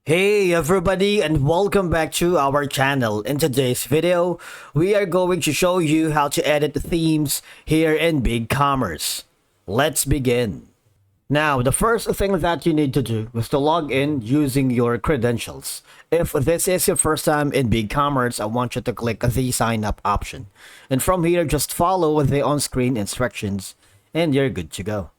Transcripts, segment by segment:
Hey everybody, and welcome back to our channel. In today's video, we are going to show you how to edit the themes here in Bigcommerce. Let's begin. Now, the first thing that you need to do is to log in using your credentials. If this is your first time in Bigcommerce, I want you to click the sign up option. And from here, just follow the on-screen instructions and you're good to go.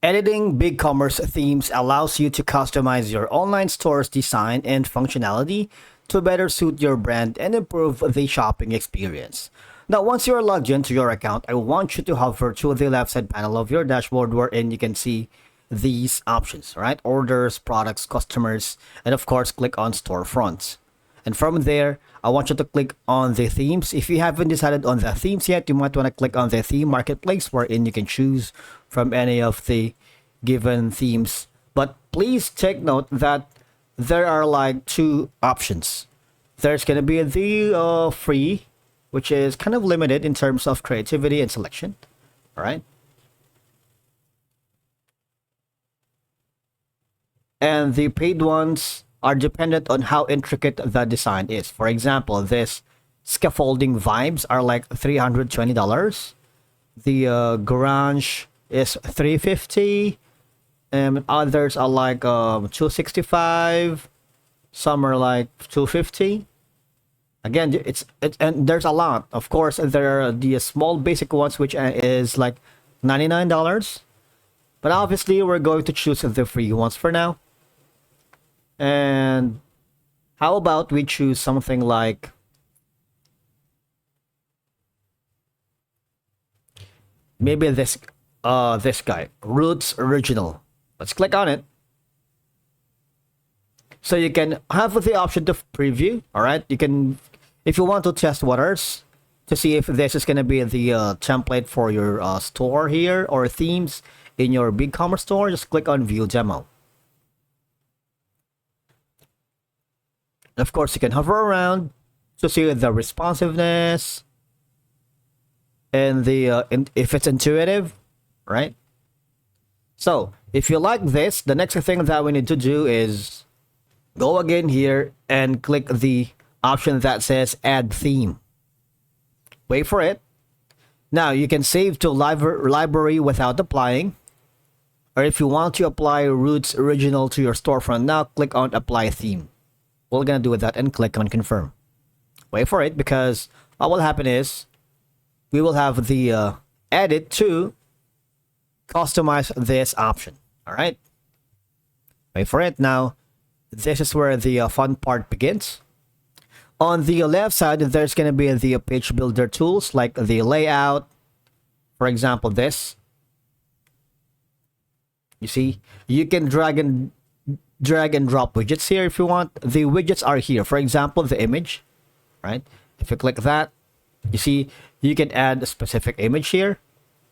Editing Bigcommerce themes allows you to customize your online store's design and functionality to better suit your brand and improve the shopping experience. Now, once you are logged into your account, I want you to hover to the left side panel of your dashboard wherein you can see these options, right? Orders, products, customers, and of course, click on storefronts. And from there, I want you to click on the themes. If you haven't decided on the themes yet, you might want to click on the theme marketplace wherein you can choose from any of the given themes. But please take note that there are like two options. There's going to be the free, which is kind of limited in terms of creativity and selection. All right. And the paid ones are dependent on how intricate the design is. For example, this scaffolding vibes are like $320. The garage is $350, and others are like $265. Some are like $250. Again, and there's a lot. Of course, there are the small basic ones, which is like $99. But obviously, we're going to choose the free ones for now. And how about we choose something like maybe this guy, Roots Original. Let's click on it. So you can have the option to preview. All right, you can, if you want to test waters to see if this is going to be the template for your store here or themes in your Bigcommerce store, just click on View Demo. Of course, you can hover around to see the responsiveness and the if it's intuitive, right? So if you like this, the next thing that we need to do is go again here and click the option that says Add Theme. Wait for it. Now you can save to library without applying, or if you want to apply Roots Original to your storefront now, click on Apply Theme. We're gonna do that and click on Confirm. Wait for it, because what will happen is we will have the edit to customize this option. All right. Wait for it. Now, this is where the fun part begins. On the left side, there's gonna be the page builder tools like the layout. For example, this. You see, you can drag and drop widgets here if you want. The widgets are here. For example, the image, right? If you click that, you see you can add a specific image here,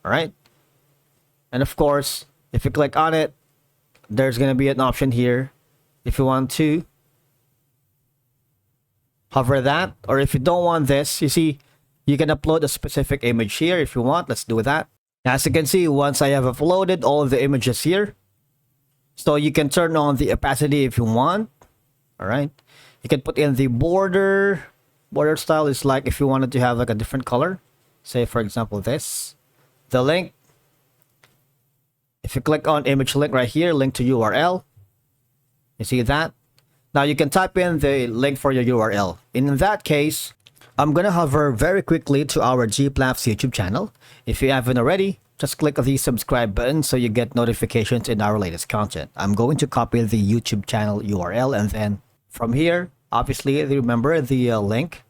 all right? And of course, if you click on it, there's going to be an option here if you want to hover that, or if you don't want this, you see you can upload a specific image here if you want. Let's do that. As you can see, once I have uploaded all of the images here, so you can turn on the opacity if you want. All right. You can put in the border. Border style is like if you wanted to have like a different color. Say, for example, this. The link. If you click on image link right here, link to URL. You see that? Now you can type in the link for your URL. In that case, I'm going to hover very quickly to our GPlaps YouTube channel. If you haven't already, just click the subscribe button so you get notifications in our latest content. I'm going to copy the YouTube channel URL, and then from here, obviously, remember the link,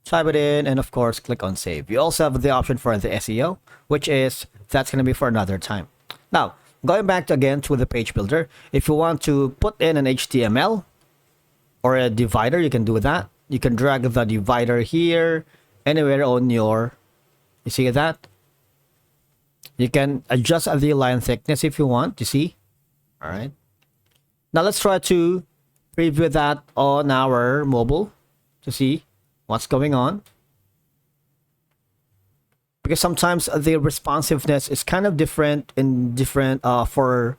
type it in, and of course, click on save. You also have the option for the SEO, which is, that's going to be for another time. Now, going back again to the page builder, if you want to put in an HTML or a divider, you can do that. You can drag the divider here, anywhere on your, you see that? You can adjust the line thickness if you want, you see? All right. Now let's try to preview that on our mobile to see what's going on. Because sometimes the responsiveness is kind of different in different for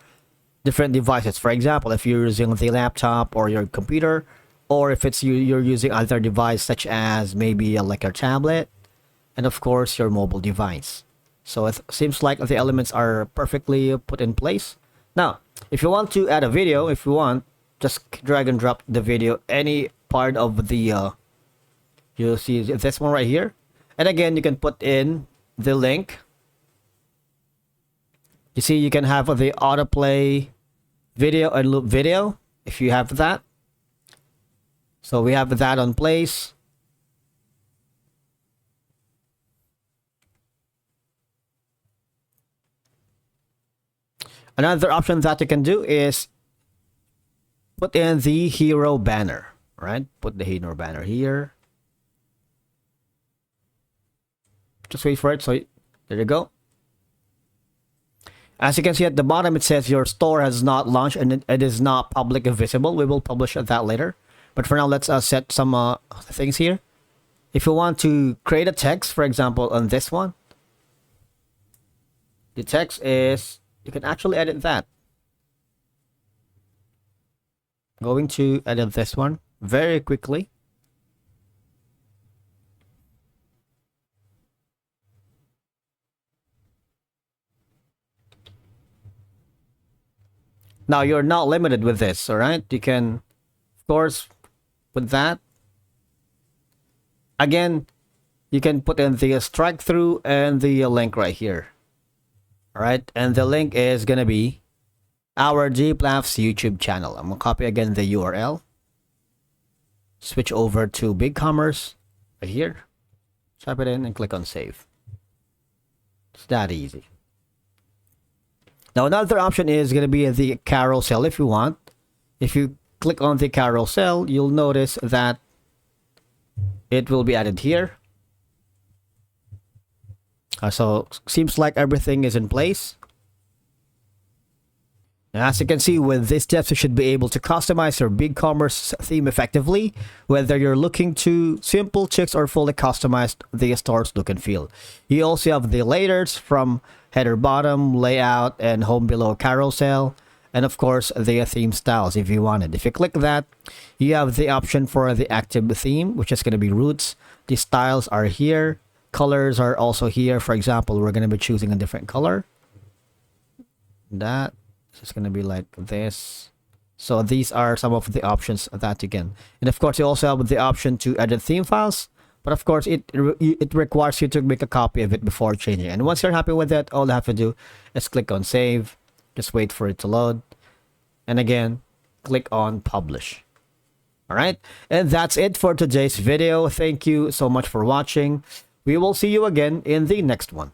different devices. For example, if you're using the laptop or your computer, or if it's you're using other device such as maybe like a tablet, and of course your mobile device. So it seems like the elements are perfectly put in place. Now, if you want to add a video, if you want, just drag and drop the video any part of the you'll see this one right here. And again, you can put in the link. You see, you can have the autoplay video and loop video if you have that. So we have that on place. Another option that you can do is put in the hero banner, right? Put the hero banner here. Just wait for it. So there you go. As you can see at the bottom, it says your store has not launched and it is not public and visible. We will publish that later. But for now, let's set some things here. If you want to create a text, for example, on this one, the text is, you can actually edit that. Going to edit this one very quickly. Now, you're not limited with this, all right? You can, of course, put that. Again, you can put in the strike through and the link right here. All right, and the link is going to be our Gplaf's YouTube channel. I'm going to copy again the URL. Switch over to Bigcommerce right here. Type it in and click on save. It's that easy. Now, another option is going to be the carousel if you want. If you click on the carousel, you'll notice that it will be added here. So, seems like everything is in place. Now, as you can see, with these steps, you should be able to customize your Bigcommerce theme effectively, whether you're looking to simple checks or fully customize the store's look and feel. You also have the layers from header bottom, layout, and home below carousel, and of course, the theme styles if you wanted. If you click that, you have the option for the active theme, which is going to be roots. The styles are here. Colors are also here. For example, we're going to be choosing a different color. That. It's going to be like this. So these are some of the options that you can. And of course, you also have the option to edit theme files. But of course, it requires you to make a copy of it before changing. And once you're happy with it, all you have to do is click on save. Just wait for it to load. And again, click on publish. All right. And that's it for today's video. Thank you so much for watching. We will see you again in the next one.